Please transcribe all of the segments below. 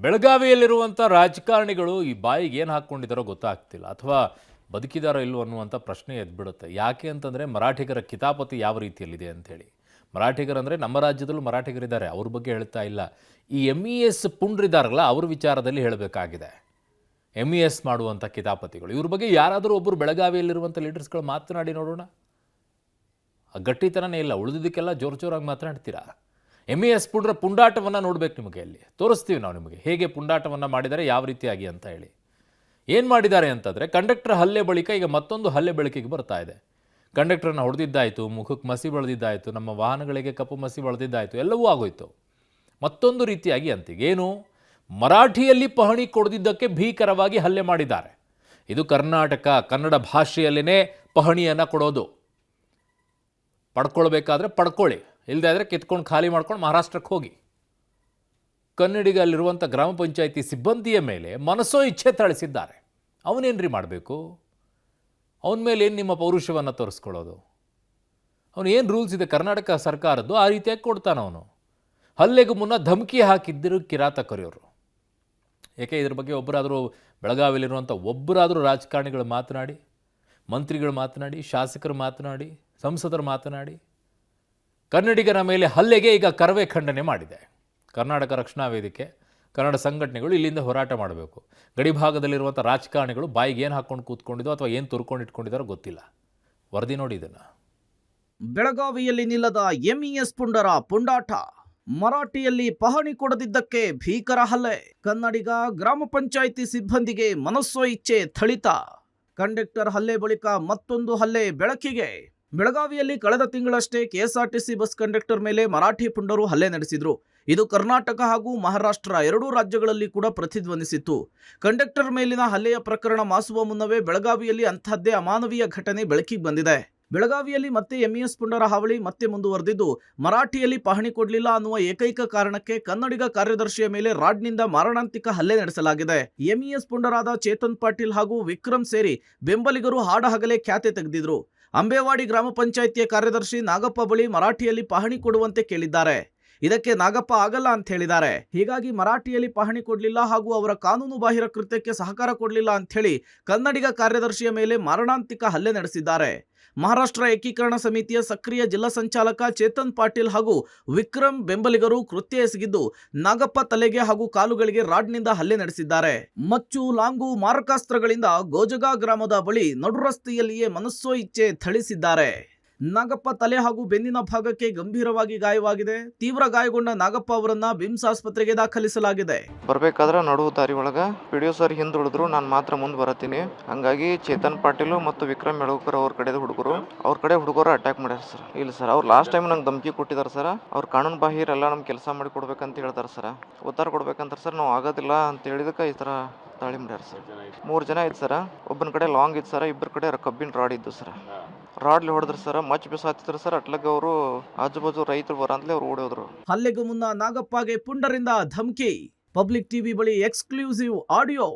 ಬೆಳಗಾವಿಯಲ್ಲಿರುವಂಥ ರಾಜಕಾರಣಿಗಳು ಈ ಬಾಯಿಗೆ ಏನು ಹಾಕ್ಕೊಂಡಿದ್ದಾರೋ ಗೊತ್ತಾಗ್ತಿಲ್ಲ, ಅಥವಾ ಬದುಕಿದಾರೋ ಇಲ್ವೋ ಅನ್ನುವಂಥ ಪ್ರಶ್ನೆ ಎದ್ಬಿಡುತ್ತೆ. ಯಾಕೆ ಅಂತಂದರೆ ಮರಾಠಿಗರ ಕಿತಾಪತಿ ಯಾವ ರೀತಿಯಲ್ಲಿದೆ ಅಂಥೇಳಿ. ಮರಾಠಿಗರಂದರೆ ನಮ್ಮ ರಾಜ್ಯದಲ್ಲೂ ಮರಾಠಿಗರಿದ್ದಾರೆ, ಅವ್ರ ಬಗ್ಗೆ ಹೇಳ್ತಾ ಇಲ್ಲ. ಈ MES ಪುಂಡ್ರಿದಾರಲ್ಲ, ಅವ್ರ ವಿಚಾರದಲ್ಲಿ ಹೇಳಬೇಕಾಗಿದೆ. MES ಮಾಡುವಂಥ ಕಿತಾಪತಿಗಳು ಇವ್ರ ಬಗ್ಗೆ ಯಾರಾದರೂ ಒಬ್ಬರು ಬೆಳಗಾವಿಯಲ್ಲಿರುವಂಥ ಲೀಡರ್ಸ್ಗಳು ಮಾತನಾಡಿ ನೋಡೋಣ. ಆ ಗಟ್ಟಿತನನೇ ಇಲ್ಲ, ಉಳಿದಿದ್ದಕ್ಕೆಲ್ಲ ಜೋರಾಗಿ ಮಾತನಾಡ್ತೀರಾ. MES ಪುಂಡ್ರ ಪುಂಡಾಟವನ್ನು ನೋಡಬೇಕು. ನಿಮಗೆ ಅಲ್ಲಿ ತೋರಿಸ್ತೀವಿ ನಾವು ನಿಮಗೆ ಹೇಗೆ ಪುಂಡಾಟವನ್ನು ಮಾಡಿದ್ದಾರೆ, ಯಾವ ರೀತಿಯಾಗಿ ಅಂತ ಹೇಳಿ. ಏನು ಮಾಡಿದ್ದಾರೆ ಅಂತಂದರೆ, ಕಂಡಕ್ಟರ್ ಹಲ್ಲೆ ಬಳಿಕ ಈಗ ಮತ್ತೊಂದು ಹಲ್ಲೆ ಬೆಳಕಿಗೆ ಬರ್ತಾ ಇದೆ. ಕಂಡಕ್ಟರ್ನ ಹೊಡೆದಿದ್ದಾಯಿತು, ಮುಖಕ್ಕೆ ಮಸಿ ಬೆಳೆದಿದ್ದಾಯಿತು, ನಮ್ಮ ವಾಹನಗಳಿಗೆ ಕಪ್ಪು ಮಸಿ ಬೆಳೆದಿದ್ದಾಯಿತು, ಎಲ್ಲವೂ ಆಗೋಯ್ತು. ಮತ್ತೊಂದು ರೀತಿಯಾಗಿ ಅಂತೀಗೇನು, ಮರಾಠಿಯಲ್ಲಿ ಪಹಣಿ ಕೊಡದಿದ್ದಕ್ಕೆ ಭೀಕರವಾಗಿ ಹಲ್ಲೆ ಮಾಡಿದ್ದಾರೆ. ಇದು ಕರ್ನಾಟಕ, ಕನ್ನಡ ಭಾಷೆಯಲ್ಲೇ ಪಹಣಿಯನ್ನು ಕೊಡೋದು. ಪಡ್ಕೊಳ್ಬೇಕಾದ್ರೆ ಪಡ್ಕೊಳ್ಳಿ, ಇಲ್ಲದೇ ಆದರೆ ಕಿತ್ಕೊಂಡು ಖಾಲಿ ಮಾಡ್ಕೊಂಡು ಮಹಾರಾಷ್ಟ್ರಕ್ಕೆ ಹೋಗಿ. ಕನ್ನಡಿಗ ಅಲ್ಲಿರುವಂಥ ಗ್ರಾಮ ಪಂಚಾಯಿತಿ ಸಿಬ್ಬಂದಿಯ ಮೇಲೆ ಮನಸೋ ಇಚ್ಛೆ ಥಳಿಸಿದ್ದಾರೆ. ಅವನೇನ್ರಿ ಮಾಡಬೇಕು? ಅವನ ಮೇಲೆ ಏನು ನಿಮ್ಮ ಪೌರುಷವನ್ನು ತೋರಿಸ್ಕೊಳ್ಳೋದು? ಅವನು ಏನು ರೂಲ್ಸ್ ಇದೆ ಕರ್ನಾಟಕ ಸರ್ಕಾರದ್ದು, ಆ ರೀತಿಯಾಗಿ ಕೊಡ್ತಾನೆ ಅವನು. ಹಲ್ಲೆಗೂ ಮುನ್ನ ಧಮಕಿ ಹಾಕಿದ್ದರು ಕಿರಾತಕರಿಯವರು. ಏಕೆ ಇದ್ರ ಬಗ್ಗೆ ಒಬ್ಬರಾದರೂ ಬೆಳಗಾವಿಯಲ್ಲಿರುವಂಥ ಒಬ್ಬರಾದರೂ ರಾಜಕಾರಣಿಗಳು ಮಾತನಾಡಿ, ಮಂತ್ರಿಗಳು ಮಾತನಾಡಿ, ಶಾಸಕರು ಮಾತನಾಡಿ, ಸಂಸದರು ಮಾತನಾಡಿ. ಕನ್ನಡಿಗರ ಮೇಲೆ ಹಲ್ಲೆಗೆ ಈಗ ಕರವೇ ಖಂಡನೆ ಮಾಡಿದೆ. ಕರ್ನಾಟಕ ರಕ್ಷಣಾ ವೇದಿಕೆ, ಕನ್ನಡ ಸಂಘಟನೆಗಳು ಇಲ್ಲಿಂದ ಹೋರಾಟ ಮಾಡಬೇಕು. ಗಡಿ ಭಾಗದಲ್ಲಿರುವಂಥ ರಾಜಕಾರಣಿಗಳು ಬಾಯಿಗೆ ಏನು ಹಾಕ್ಕೊಂಡು ಕೂತ್ಕೊಂಡಿದ್ದೋ ಅಥವಾ ಏನು ತುರ್ಕೊಂಡು ಇಟ್ಕೊಂಡಿದ್ದಾರೋ ಗೊತ್ತಿಲ್ಲ. ವರದಿ ನೋಡಿ ಇದನ್ನು. ಬೆಳಗಾವಿಯಲ್ಲಿ ನಿಲ್ಲದ MES ಪುಂಡರ ಪುಂಡಾಟ. ಮರಾಠಿಯಲ್ಲಿ ಪಹಣಿ ಕೊಡದಿದ್ದಕ್ಕೆ ಭೀಕರ ಹಲ್ಲೆ. ಕನ್ನಡಿಗ ಗ್ರಾಮ ಪಂಚಾಯಿತಿ ಸಿಬ್ಬಂದಿಗೆ ಮನಸ್ಸೋ ಇಚ್ಛೆ ಥಳಿತ. ಕಂಡಕ್ಟರ್ ಹಲ್ಲೆ ಬಳಿಕ ಮತ್ತೊಂದು ಹಲ್ಲೆ ಬೆಳಕಿಗೆ. ಬೆಳಗಾವಿಯಲ್ಲಿ ಕಳೆದ ತಿಂಗಳಷ್ಟೇ KSRTC ಬಸ್ ಕಂಡಕ್ಟರ್ ಮೇಲೆ ಮರಾಠಿ ಪುಂಡರು ಹಲ್ಲೆ ನಡೆಸಿದ್ರು. ಇದು ಕರ್ನಾಟಕ ಹಾಗೂ ಮಹಾರಾಷ್ಟ್ರ ಎರಡೂ ರಾಜ್ಯಗಳಲ್ಲಿ ಕೂಡ ಪ್ರತಿಧ್ವನಿಸಿತ್ತು. ಕಂಡಕ್ಟರ್ ಮೇಲಿನ ಹಲ್ಲೆಯ ಪ್ರಕರಣ ಮಾಸುವ ಮುನ್ನವೇ ಬೆಳಗಾವಿಯಲ್ಲಿ ಅಂತಹದ್ದೇ ಅಮಾನವೀಯ ಘಟನೆ ಬೆಳಕಿಗೆ ಬಂದಿದೆ. ಬೆಳಗಾವಿಯಲ್ಲಿ ಮತ್ತೆ MES ಪುಂಡರ ಹಾವಳಿ ಮತ್ತೆ ಮುಂದುವರೆದಿದ್ದು, ಮರಾಠಿಯಲ್ಲಿ ಪಹಣಿ ಕೊಡಲಿಲ್ಲ ಅನ್ನುವ ಏಕೈಕ ಕಾರಣಕ್ಕೆ ಕನ್ನಡಿಗ ಕಾರ್ಯದರ್ಶಿಯ ಮೇಲೆ ರಾಡ್ನಿಂದ ಮಾರಣಾಂತಿಕ ಹಲ್ಲೆ ನಡೆಸಲಾಗಿದೆ. MES ಪುಂಡರಾದ ಚೇತನ್ ಪಾಟೀಲ್ ಹಾಗೂ ವಿಕ್ರಮ್ ಸೇರಿ ಬೆಂಬಲಿಗರು ಹಾಡಹಗಲೇ ಖ್ಯಾತೆ ತೆಗೆದಿದ್ರು. ಅಂಬೇವಾಡಿ ಗ್ರಾಮ ಪಂಚಾಯಿತಿಯ ಕಾರ್ಯದರ್ಶಿ ನಾಗಪ್ಪ ಬಳಿ ಮರಾಠಿಯಲ್ಲಿ ಪಹಣಿ ಕೊಡುವಂತೆ ಕೇಳಿದ್ದಾರೆ. ಇದಕ್ಕೆ ನಾಗಪ್ಪ ಆಗಲ್ಲ ಅಂತ ಹೇಳಿದ್ದಾರೆ. ಹೀಗಾಗಿ ಮರಾಠಿಯಲ್ಲಿ ಪಹಣಿ ಕೊಡಲಿಲ್ಲ ಹಾಗೂ ಅವರ ಕಾನೂನು ಬಾಹಿರ ಕೃತ್ಯಕ್ಕೆ ಸಹಕಾರ ಕೊಡಲಿಲ್ಲ ಅಂತ ಹೇಳಿ ಕನ್ನಡಿಗ ಕಾರ್ಯದರ್ಶಿಯ ಮೇಲೆ ಮಾರಣಾಂತಿಕ ಹಲ್ಲೆ ನಡೆಸಿದ್ದಾರೆ. ಮಹಾರಾಷ್ಟ್ರ ಏಕೀಕರಣ ಸಮಿತಿಯ ಸಕ್ರಿಯ ಜಿಲ್ಲಾ ಸಂಚಾಲಕ ಚೇತನ್ ಪಾಟೀಲ್ ಹಾಗೂ ವಿಕ್ರಮ್ ಬೆಂಬಲಿಗರು ಕೃತ್ಯ ಎಸಗಿದ್ದು, ನಾಗಪ್ಪ ತಲೆಗೆ ಹಾಗೂ ಕಾಲುಗಳಿಗೆ ರಾಡ್ನಿಂದ ಹಲ್ಲೆ ನಡೆಸಿದ್ದಾರೆ. ಮಚ್ಚು, ಲಾಂಗು, ಮಾರಕಾಸ್ತ್ರಗಳಿಂದ ಗೋಜಗಾ ಗ್ರಾಮದ ಬಳಿ ನಡುರಸ್ತೆಯಲ್ಲಿಯೇ ಮನಸ್ಸೋ ಇಚ್ಛೆ ಥಳಿಸಿದ್ದಾರೆ. ನಾಗಪ್ಪ ತಲೆ ಹಾಗೂ ಬೆನ್ನಿನ ಭಾಗಕ್ಕೆ ಗಂಭೀರವಾಗಿ ಗಾಯವಾಗಿದೆ. ತೀವ್ರ ಗಾಯಗೊಂಡ ನಾಗಪ್ಪ ಅವರನ್ನ ಬಿಮ್ಸ್ ಆಸ್ಪತ್ರೆಗೆ ದಾಖಲಿಸಲಾಗಿದೆ. ಬರ್ಬೇಕಾದ್ರೆ ನಡು ದಾರಿ ಒಳಗ PDO ಸರ್ ಹಿಂದ್ ಉಳಿದ್ರು, ನಾನು ಮಾತ್ರ ಮುಂದೆ ಬರತ್ತೀನಿ. ಹಂಗಾಗಿ ಚೇತನ್ ಪಾಟೀಲ್ ಮತ್ತು ವಿಕ್ರಮ್ ಮೆಳಕರ್ ಅವ್ರ ಕಡೆ ಹುಡುಗರು ಅಟ್ಯಾಕ್ ಮಾಡ್ಯಾರ ಸರ್. ಇಲ್ಲ ಸರ್, ಅವ್ರು ಲಾಸ್ಟ್ ಟೈಮ್ ನಂಗೆ ಧಮಕಿ ಕೊಟ್ಟಿದ್ದಾರೆ ಸರ್. ಅವ್ರು ಕಾನೂನು ಬಾಹಿರ ಎಲ್ಲ ನಮ್ ಕೆಲಸ ಮಾಡಿ ಕೊಡ್ಬೇಕಂತ ಹೇಳ್ತಾರೆ ಸರ್. ಉತ್ತರ ಕೊಡ್ಬೇಕಂತ ಸರ್. ನಾವು ಆಗೋದಿಲ್ಲ ಅಂತ ಹೇಳಿದಕ್ಕೆ ಈ ತರ ತಾಳಿ ಮಾಡ್ಯಾರ ಸರ್. 3 ಜನ ಇತ್ತು ಸರ್. ಒಬ್ಬನ ಕಡೆ ಲಾಂಗ್ ಇತ್ತು ಸರ್, ಇಬ್ಬರ ಕಡೆ ಕಬ್ಬಿನ ರಾಡ್ ಇದ್ದು ಸರ್. ರಾಡ್ಲಿ ಹೊಡೆದ್ರು ಸರ್, ಮಚ್ ಬಿಸಾತಿದ್ರು ಸರ್. ಅಟ್ಲಾಗ ಅವರು ಆಜು ಬಾಜು ರೈತರು ಬರಂತಲೇ ಅವ್ರು ಓಡೋದ್ರು. ಹಲ್ಲೆಗೂ ಮುನ್ನ ನಾಗಪ್ಪಗೆ ಪುಂಡರಿಂದ ಧಮಕಿ. ಪಬ್ಲಿಕ್ ಟಿವಿ ಬಳಿ ಎಕ್ಸ್ಕ್ಲೂಸಿವ್ ಆಡಿಯೋ.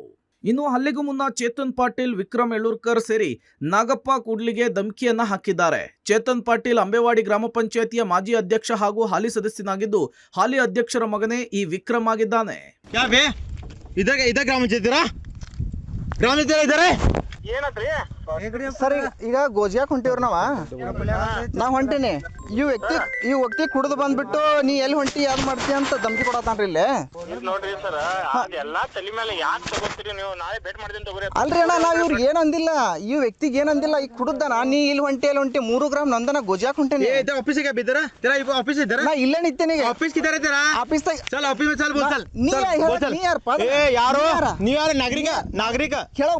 ಇನ್ನು ಹಲ್ಲೆಗೂ ಮುನ್ನ ಚೇತನ್ ಪಾಟೀಲ್, ವಿಕ್ರಮ್ ಎಳ್ಳೂರ್ಕರ್ ಸೇರಿ ನಾಗಪ್ಪ ಕೂಡ್ಲಿಗೆ ಧಮಕಿಯನ್ನ ಹಾಕಿದ್ದಾರೆ. ಚೇತನ್ ಪಾಟೀಲ್ ಅಂಬೇವಾಡಿ ಗ್ರಾಮ ಪಂಚಾಯಿತಿಯ ಮಾಜಿ ಅಧ್ಯಕ್ಷ ಹಾಗೂ ಹಾಲಿ ಸದಸ್ಯನಾಗಿದ್ದು, ಹಾಲಿ ಅಧ್ಯಕ್ಷರ ಮಗನೇ ಈ ವಿಕ್ರಮ್ ಆಗಿದ್ದಾನೆ. ಸರ್ ಈಗ ಗೋಜಿಯಾಕ್ ಹೊಂಟಿವ್ರಿ ನಾವ್ ಹೊಂಟೀನಿ. ಈ ವ್ಯಕ್ತಿ ಕುಡಿದು ಬಂದ್ಬಿಟ್ಟು ನೀ ಎಲ್ಲಿ ಹೊಂಟಿ ಯಾವ್ದು ಮಾಡ್ತಿ ಅಂತ ಧಮಕಿ ಕೊಡತಾನ್ರಿ ಇಲ್ಲಿ. ನೋಡ್ರಿ ಸರ್, ಅದೆಲ್ಲಾ ತಲೆ ಮೇಲೆ ಯಾಕೆ ತಗೋತೀರಿ ನೀವು? ನಾಳೆ ಭೇಟಿ ಮಾಡ್ತೀನಿ ತಗೋರಿ. ಅಲ್ರಿ ಅಣ್ಣ, ನಾವ್ ಇವ್ರಿಗೆ ಏನ್ ಅಂದಿಲ್ಲ, ಈ ವ್ಯಕ್ತಿಗೆ ಏನ್ ಅಂದಿಲ್ಲ. ಈಗ ಕುಡ್ದಾನ, ನೀ ಇಲ್ಲಿ ಹೊಂಟಿ 3 ಗ್ರಾಮ್ ನಂದನ ಗೋಜಿಯಾಕ್ ಹೊಂಟೀನಿ. ಆಫೀಸಿಗೆ ಬಿದ್ದಾರ ಆಫೀಸ್ ಇದ್ದಾರ? ನಾ ಇಲ್ಲೇ ನಿಂತೇನೆ ಈಗ. ಆಫೀಸ್ ಇದ್ದಾರ? ಆಫೀಸ್ ನೀ ಯಾರಪ್ಪ? ಯಾರು ನೀವು? ಯಾರು ನಾಗರಿಕ ಕೇಳೋ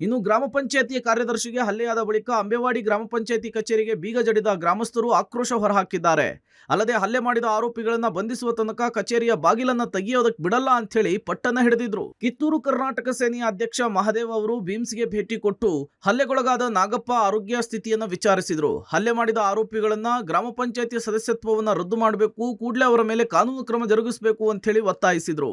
ಇನ್ನು ಗ್ರಾಮ ಪಂಚಾಯತಿಯ ಕಾರ್ಯದರ್ಶಿಗೆ ಹಲ್ಲೆಯಾದ ಬಳಿಕ ಅಂಬೇವಾಡಿ ಗ್ರಾಮ ಪಂಚಾಯತಿ ಕಚೇರಿಗೆ ಬೀಗ ಜಡಿದ ಗ್ರಾಮಸ್ಥರು ಆಕ್ರೋಶ ಹೊರಹಾಕಿದ್ದಾರೆ. ಅಲ್ಲದೆ ಹಲ್ಲೆ ಮಾಡಿದ ಆರೋಪಿಗಳನ್ನ ಬಂಧಿಸುವ ತನಕ ಕಚೇರಿಯ ಬಾಗಿಲನ್ನ ತೆಗೆಯೋದಕ್ಕೆ ಬಿಡಲ್ಲ ಅಂತ ಹೇಳಿ ಪಟ್ಟನ್ನ ಹಿಡಿದಿದ್ರು. ಕಿತ್ತೂರು ಕರ್ನಾಟಕ ಸೇನೆಯ ಅಧ್ಯಕ್ಷ ಮಹದೇವ್ ಅವರು ಭೀಮ್ಸ್ಗೆ ಭೇಟಿ ಕೊಟ್ಟು ಹಲ್ಲೆಗೊಳಗಾದ ನಾಗಪ್ಪ ಆರೋಗ್ಯ ಸ್ಥಿತಿಯನ್ನ ವಿಚಾರಿಸಿದ್ರು. ಹಲ್ಲೆ ಮಾಡಿದ ಆರೋಪಿಗಳನ್ನ ಗ್ರಾಮ ಪಂಚಾಯತಿಯ ಸದಸ್ಯತ್ವವನ್ನ ರದ್ದು ಮಾಡಬೇಕು, ಕೂಡಲೇ ಅವರ ಮೇಲೆ ಕಾನೂನು ಕ್ರಮ ಜರುಗಿಸಬೇಕು ಅಂತ ಹೇಳಿ ಒತ್ತಾಯಿಸಿದ್ರು.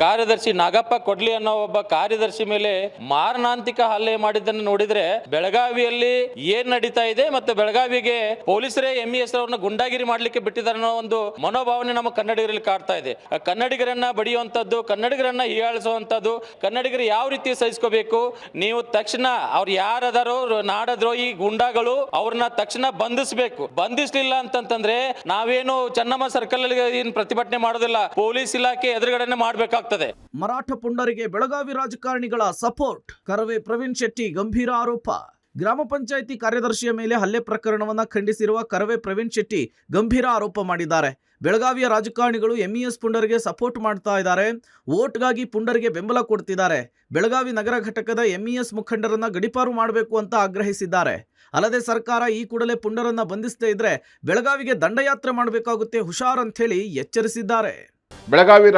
ಕಾರ್ಯದರ್ಶಿ ನಾಗಪ್ಪ ಕೊಡ್ಲಿ ಅನ್ನೋ ಒಬ್ಬ ಕಾರ್ಯದರ್ಶಿ ಮೇಲೆ ಮಾರಣಾಂತಿಕ ಹಲ್ಲೆ ಮಾಡಿದ್ದನ್ನು ನೋಡಿದ್ರೆ ಬೆಳಗಾವಿಯಲ್ಲಿ ಏನ್ ನಡೀತಾ ಇದೆ ಮತ್ತೆ ಬೆಳಗಾವಿಗೆ ಪೊಲೀಸರೇ MES ಅವ್ರನ್ನ ಗುಂಡಾಗಿರಿ ಮಾಡ್ಲಿಕ್ಕೆ ಬಿಟ್ಟಿದ್ದಾರೆ ಅನ್ನೋ ಒಂದು ಮನೋಭಾವನೆ ನಮ್ಮ ಕನ್ನಡಿಗರಲ್ಲಿ ಕಾಡ್ತಾ ಇದೆ. ಕನ್ನಡಿಗರನ್ನ ಬಡಿಯುವಂತದ್ದು, ಕನ್ನಡಿಗರನ್ನ ಹೀಯಾಳಿಸುವಂತದ್ದು, ಕನ್ನಡಿಗರು ಯಾವ ರೀತಿ ಸಹಿಸ್ಕೋಬೇಕು, ನೀವು ತಕ್ಷಣ ಅವ್ರು ಯಾರದಾರೋ ನಾಡದ್ರೋಹಿ ಗುಂಡಾಗಳು ಅವ್ರನ್ನ ತಕ್ಷಣ ಬಂಧಿಸಬೇಕು. ಬಂಧಿಸ್ಲಿಲ್ಲ ಅಂತಂತಂದ್ರೆ ನಾವೇನು ಚೆನ್ನಮ್ಮ ಸರ್ಕಲ್ ಅಲ್ಲಿ ಏನ್ ಪ್ರತಿಭಟನೆ ಮಾಡೋದಿಲ್ಲ, ಪೊಲೀಸ್ ಇಲಾಖೆ ಎದುರುಗಡೆನೆ ಮಾಡ್ಬೇಕಾಗ್ತದೆ. ಮರಾಠ ಪುಂಡರಿಗೆ ಬೆಳಗಾವಿ ರಾಜಕಾರಣಿಗಳ ಸಪೋರ್ಟ್. ಕರವೇ ಪ್ರವೀಣ್ ಶೆಟ್ಟಿ ಗಂಭೀರ ಆರೋಪ. ಗ್ರಾಮ ಪಂಚಾಯಿತಿ ಕಾರ್ಯದರ್ಶಿಯ ಮೇಲೆ ಹಲ್ಲೆ ಪ್ರಕರಣವನ್ನ ಖಂಡಿಸಿರುವ ಕರವೇ ಪ್ರವೀಣ್ ಶೆಟ್ಟಿ ಗಂಭೀರ ಆರೋಪ ಮಾಡಿದ್ದಾರೆ. ಬೆಳಗಾವಿಯ ರಾಜಕಾರಣಿಗಳು MES ಪುಂಡರಿಗೆ ಸಪೋರ್ಟ್ ಮಾಡ್ತಾ ಇದ್ದಾರೆ, ವೋಟ್ಗಾಗಿ ಪುಂಡರಿಗೆ ಬೆಂಬಲ ಕೊಡ್ತಿದ್ದಾರೆ. ಬೆಳಗಾವಿ ನಗರ ಘಟಕದ MES ಮುಖಂಡರನ್ನ ಗಡಿಪಾರು ಮಾಡಬೇಕು ಅಂತ ಆಗ್ರಹಿಸಿದ್ದಾರೆ. ಅಲ್ಲದೆ ಸರ್ಕಾರ ಈ ಕೂಡಲೇ ಪುಂಡರನ್ನ ಬಂಧಿಸದೇ ಇದ್ರೆ ಬೆಳಗಾವಿಗೆ ದಂಡಯಾತ್ರೆ ಮಾಡಬೇಕಾಗುತ್ತೆ, ಹುಷಾರ್ ಅಂತ ಹೇಳಿ ಎಚ್ಚರಿಸಿದ್ದಾರೆ. ಬೆಳಗಾವಿ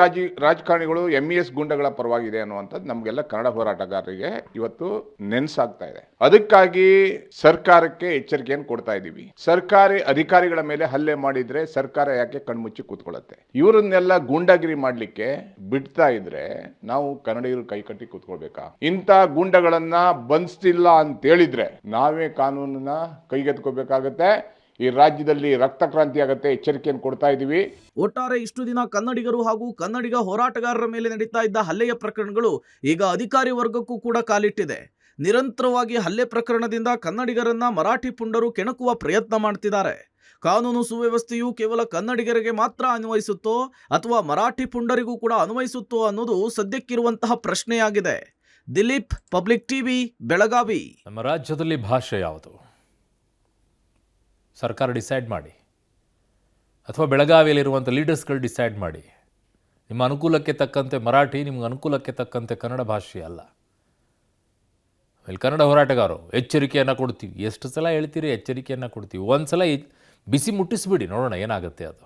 ರಾಜಕಾರಣಿಗಳು MES ಗುಂಡಗಳ ಪರವಾಗಿದೆ ಅನ್ನುವಂಥದ್ದು ನಮಗೆಲ್ಲ ಕನ್ನಡ ಹೋರಾಟಗಾರರಿಗೆ ಇವತ್ತು ನೆನ್ಸಾಗ್ತಾ ಇದೆ. ಅದಕ್ಕಾಗಿ ಸರ್ಕಾರಕ್ಕೆ ಎಚ್ಚರಿಕೆಯನ್ನು ಕೊಡ್ತಾ ಇದ್ದೀವಿ. ಸರ್ಕಾರಿ ಅಧಿಕಾರಿಗಳ ಮೇಲೆ ಹಲ್ಲೆ ಮಾಡಿದ್ರೆ ಸರ್ಕಾರ ಯಾಕೆ ಕಣ್ಮುಚ್ಚಿ ಕೂತ್ಕೊಳ್ಳುತ್ತೆ? ಇವರನ್ನೆಲ್ಲ ಗೂಂಡಾಗಿರಿ ಮಾಡ್ಲಿಕ್ಕೆ ಬಿಡ್ತಾ ಇದ್ರೆ ನಾವು ಕನ್ನಡಿಗರು ಕೈಕಟ್ಟಿ ಕೂತ್ಕೊಳ್ಬೇಕಾ? ಇಂಥ ಗೂಂಡಗಳನ್ನ ಬಂಧಿಸ್ತಿಲ್ಲ ಅಂತ ಹೇಳಿದ್ರೆ ನಾವೇ ಕಾನೂನನ್ನ ಕೈಗೆತ್ಕೋಬೇಕಾಗತ್ತೆ. ಈ ರಾಜ್ಯದಲ್ಲಿ ರಕ್ತ ಕ್ರಾಂತಿ ಆಗತ್ತೆ, ಎಚ್ಚರಿಕೆಯನ್ನು ಕೊಡ್ತಾ ಇದ್ದೀವಿ. ಒಟ್ಟಾರೆ ಇಷ್ಟು ದಿನ ಕನ್ನಡಿಗರು ಹಾಗೂ ಕನ್ನಡಿಗ ಹೋರಾಟಗಾರರ ಮೇಲೆ ನಡೀತಾ ಇದ್ದ ಹಲ್ಲೆಯ ಪ್ರಕರಣಗಳು ಈಗ ಅಧಿಕಾರಿ ವರ್ಗಕ್ಕೂ ಕೂಡ ಕಾಲಿಟ್ಟಿದೆ. ನಿರಂತರವಾಗಿ ಹಲ್ಲೆ ಪ್ರಕರಣದಿಂದ ಕನ್ನಡಿಗರನ್ನ ಮರಾಠಿ ಪುಂಡರು ಕೆಣಕುವ ಪ್ರಯತ್ನ ಮಾಡ್ತಿದ್ದಾರೆ. ಕಾನೂನು ಸುವ್ಯವಸ್ಥೆಯು ಕೇವಲ ಕನ್ನಡಿಗರಿಗೆ ಮಾತ್ರ ಅನ್ವಯಿಸುತ್ತೋ ಅಥವಾ ಮರಾಠಿ ಪುಂಡರಿಗೂ ಕೂಡ ಅನ್ವಯಿಸುತ್ತೋ ಅನ್ನೋದು ಸದ್ಯಕ್ಕಿರುವಂತಹ ಪ್ರಶ್ನೆಯಾಗಿದೆ. Dileep, public TV, Belagavi. ನಮ್ಮ ರಾಜ್ಯದಲ್ಲಿ ಭಾಷೆ ಯಾವುದು ಸರ್ಕಾರ ಡಿಸೈಡ್ ಮಾಡಿ, ಅಥವಾ ಬೆಳಗಾವಿಯಲ್ಲಿರುವಂಥ ಲೀಡರ್ಸ್ಗಳು ಡಿಸೈಡ್ ಮಾಡಿ. ನಿಮ್ಮ ಅನುಕೂಲಕ್ಕೆ ತಕ್ಕಂತೆ ಮರಾಠಿ, ನಿಮ್ಗೆ ಅನುಕೂಲಕ್ಕೆ ತಕ್ಕಂತೆ ಕನ್ನಡ ಭಾಷೆ ಅಲ್ಲ. ಇಲ್ಲಿ ಕನ್ನಡ ಹೋರಾಟಗಾರರು ಎಚ್ಚರಿಕೆಯನ್ನು ಕೊಡ್ತೀವಿ. ಎಷ್ಟು ಸಲ ಹೇಳ್ತೀರಿ ಎಚ್ಚರಿಕೆಯನ್ನು ಕೊಡ್ತೀವಿ? ಒಂದು ಸಲ ಬಿಸಿ ಮುಟ್ಟಿಸ್ಬಿಡಿ, ನೋಡೋಣ ಏನಾಗುತ್ತೆ ಅದು.